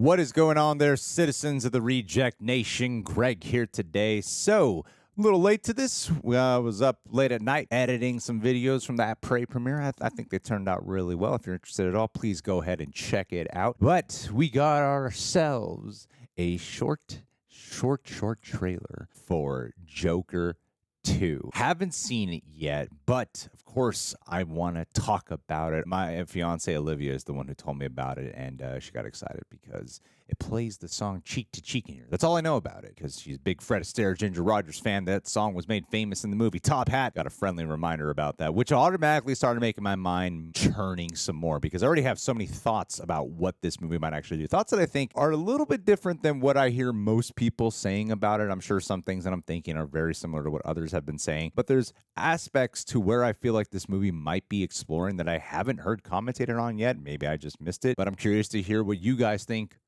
What is going on there, citizens of the Reject Nation? Greg here today. So, a little late to this. I was up late at night editing some videos from that Prey premiere. I think they turned out really well. If you're interested at all, please go ahead and check it out. But we got ourselves a short trailer for Joker 2. Haven't seen it yet, but of course I want to talk about it. My fiance Olivia is the one who told me about it, and she got excited because it plays the song Cheek to Cheek in here. That's all I know about it, because she's a big Fred Astaire, Ginger Rogers fan. That song was made famous in the movie Top Hat. Got a friendly reminder about that, which automatically started making my mind churning some more, because I already have so many thoughts about what this movie might actually do. Thoughts that I think are a little bit different than what I hear most people saying about it. I'm sure some things that I'm thinking are very similar to what others have been saying, but there's aspects to where I feel like this movie might be exploring that I haven't heard commentated on yet. Maybe I just missed it, but I'm curious to hear what you guys think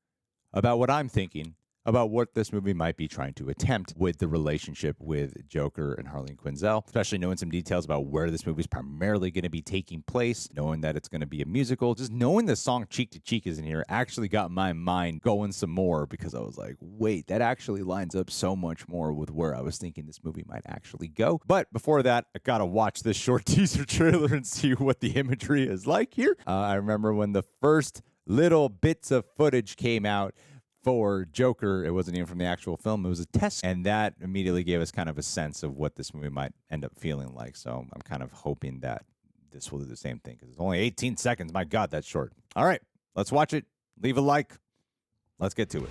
about what I'm thinking about what this movie might be trying to attempt with the relationship with Joker and Harley Quinzel, especially knowing some details about where this movie is primarily going to be taking place, knowing that it's going to be a musical. Just knowing the song Cheek to Cheek is in here actually got my mind going some more, because I was like, wait, that actually lines up so much more with where I was thinking this movie might actually go. But before that, I got to watch this short teaser trailer and see what the imagery is like here. I remember when the first little bits of footage came out for Joker. It wasn't even from the actual film. It was a test, and that immediately gave us kind of a sense of what this movie might end up feeling like. So I'm kind of hoping that this will do the same thing, because it's only 18 seconds. My God, that's short. All right, let's watch it. Leave a like. Let's get to it.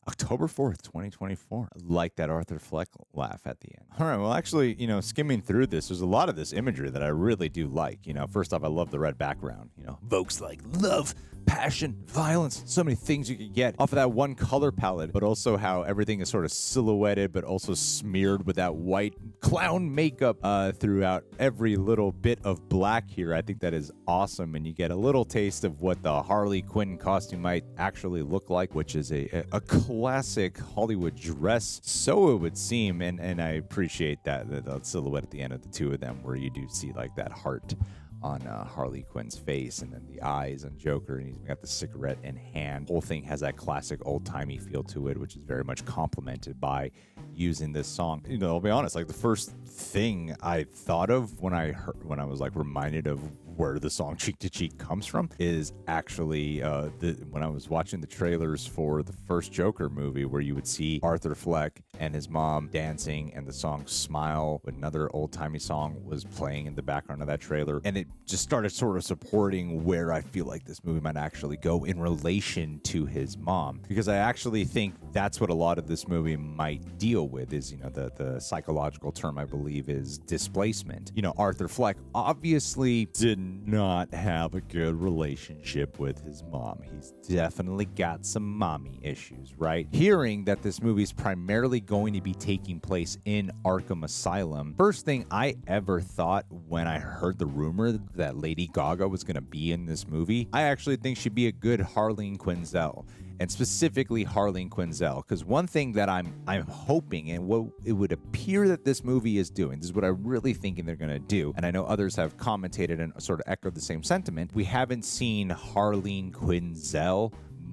October 4th, 2024. I like that Arthur Fleck laugh at the end. All right, well, actually, skimming through this, there's a lot of this imagery that I really do like. First off, I love the red background. Evokes like love, passion, violence, so many things you could get off of that one color palette, but also how everything is sort of silhouetted, but also smeared with that white clown makeup throughout every little bit of black here. I think that is awesome, and you get a little taste of what the Harley Quinn costume might actually look like, which is a classic Hollywood dress, so it would seem, and I appreciate that the silhouette at the end of the two of them, where you do see like that heart on Harley Quinn's face, and then the eyes on Joker, and he's got the cigarette in hand. The whole thing has that classic old-timey feel to it, which is very much complemented by using this song. I'll be honest, like the first thing I thought of when I was like reminded of where the song Cheek to Cheek comes from is actually when I was watching the trailers for the first Joker movie, where you would see Arthur Fleck and his mom dancing, and the song Smile, another old-timey song, was playing in the background of that trailer, and it just started sort of supporting where I feel like this movie might actually go in relation to his mom, because I actually think that's what a lot of this movie might deal with is, the psychological term I believe is displacement. Arthur Fleck obviously did not have a good relationship with his mom. He's definitely got some mommy issues, right? Hearing that this movie is primarily going to be taking place in Arkham Asylum, first thing I ever thought when I heard the rumor that Lady Gaga was going to be in this movie, I actually think she'd be a good Harley Quinzel. And specifically Harley Quinzel, because one thing that I'm hoping, and what it would appear that this movie is doing, this is what I'm really thinking they're going to do, and I know others have commentated and sort of echoed the same sentiment. We haven't seen Harley Quinzel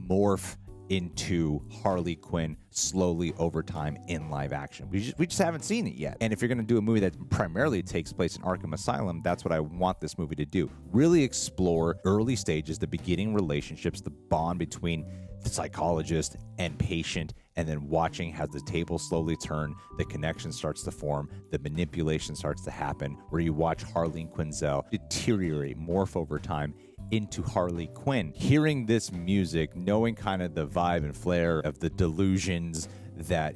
morph into Harley Quinn slowly over time in live action. We just haven't seen it yet. And if you're going to do a movie that primarily takes place in Arkham Asylum, that's what I want this movie to do. Really explore early stages, the beginning relationships, the bond between the psychologist and patient, and then watching how the tables slowly turn, the connection starts to form, the manipulation starts to happen, where you watch Harley Quinzel deteriorate, morph over time into Harley Quinn. Hearing this music, knowing kind of the vibe and flair of the delusions that,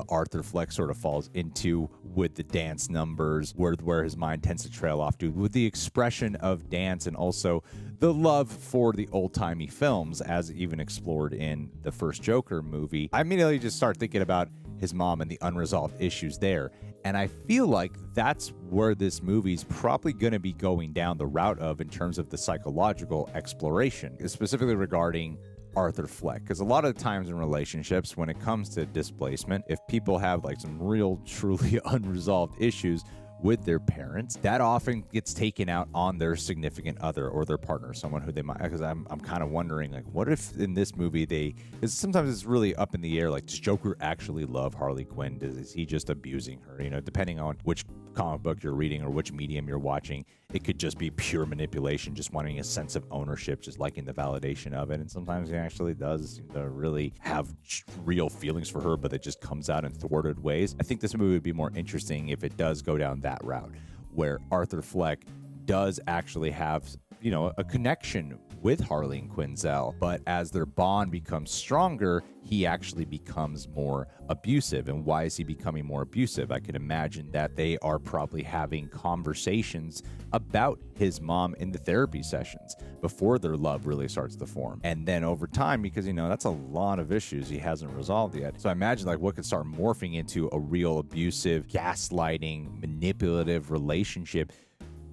Arthur Fleck sort of falls into with the dance numbers, where his mind tends to trail off to, with the expression of dance, and also the love for the old-timey films, as even explored in the first Joker movie. I immediately just start thinking about his mom and the unresolved issues there. And I feel like that's where this movie's probably going to be going down the route of in terms of the psychological exploration, specifically regarding Arthur Fleck. Because a lot of times in relationships, when it comes to displacement, if people have like some real, truly unresolved issues with their parents, that often gets taken out on their significant other or their partner, someone who they might, because I'm kind of wondering, like, what if in this movie because sometimes it's really up in the air, like, does Joker actually love Harley Quinn? Is he just abusing her? You know, depending on which comic book you're reading or which medium you're watching, it could just be pure manipulation, just wanting a sense of ownership, just liking the validation of it. And sometimes he actually does seem to really have real feelings for her, but it just comes out in thwarted ways. I think this movie would be more interesting if it does go down that route, where Arthur Fleck does actually have, you know, a connection with Harley and Quinzel, but as their bond becomes stronger, he actually becomes more abusive. And why is he becoming more abusive? I could imagine that they are probably having conversations about his mom in the therapy sessions before their love really starts to form. And then over time, because, you know, that's a lot of issues he hasn't resolved yet. So I imagine like what could start morphing into a real abusive, gaslighting, manipulative relationship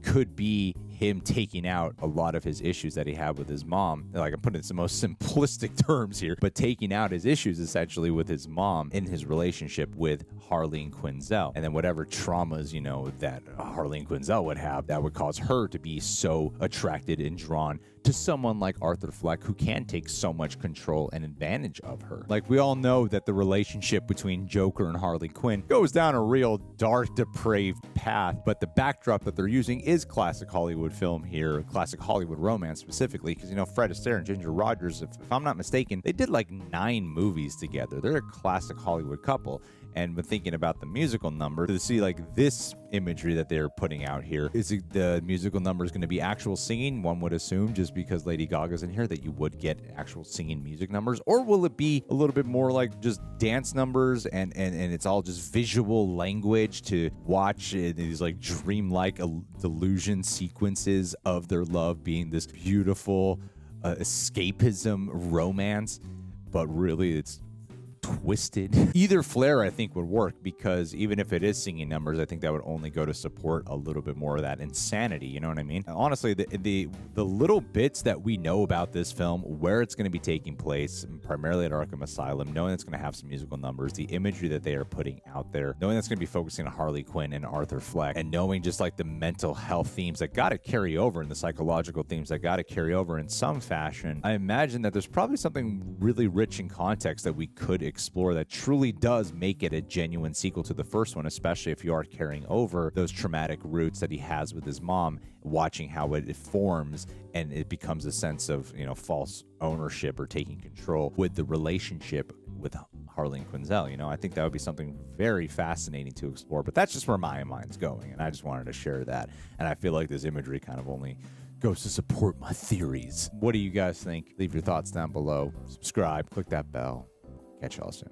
could be him taking out a lot of his issues that he had with his mom. Like, I'm putting it in the most simplistic terms here, but taking out his issues essentially with his mom in his relationship with Harley and Quinzel. And then whatever traumas, you know, that Harley and Quinzel would have that would cause her to be so attracted and drawn to someone like Arthur Fleck, who can take so much control and advantage of her. Like, we all know that the relationship between Joker and Harley Quinn goes down a real dark, depraved path, but the backdrop that they're using is classic Hollywood film here, classic Hollywood romance specifically, because, you know, Fred Astaire and Ginger Rogers, if I'm not mistaken, they did like 9 movies together. They're a classic Hollywood couple. And when thinking about the musical number, to see like this imagery that they're putting out here, is the musical number is going to be actual singing? One would assume, just because Lady Gaga's in here, that you would get actual singing music numbers, or will it be a little bit more like just dance numbers and it's all just visual language to watch these like dreamlike delusion sequences of their love being this beautiful escapism romance, but really it's twisted. Either flair I think would work, because even if it is singing numbers, I think that would only go to support a little bit more of that insanity, you know what I mean? Honestly, the little bits that we know about this film, where it's going to be taking place, primarily at Arkham Asylum, knowing it's going to have some musical numbers, the imagery that they are putting out there, knowing that's going to be focusing on Harley Quinn and Arthur Fleck, and knowing just like the mental health themes that got to carry over and the psychological themes that got to carry over in some fashion, I imagine that there's probably something really rich in context that we could explore that truly does make it a genuine sequel to the first one, especially if you are carrying over those traumatic roots that he has with his mom, watching how it forms and it becomes a sense of, you know, false ownership or taking control with the relationship with Harley and Quinzel. You know, I think that would be something very fascinating to explore, but that's just where my mind's going, and I just wanted to share that. And I feel like this imagery kind of only goes to support my theories. What do you guys think? Leave your thoughts down below. Subscribe, click that bell. Catch y'all soon.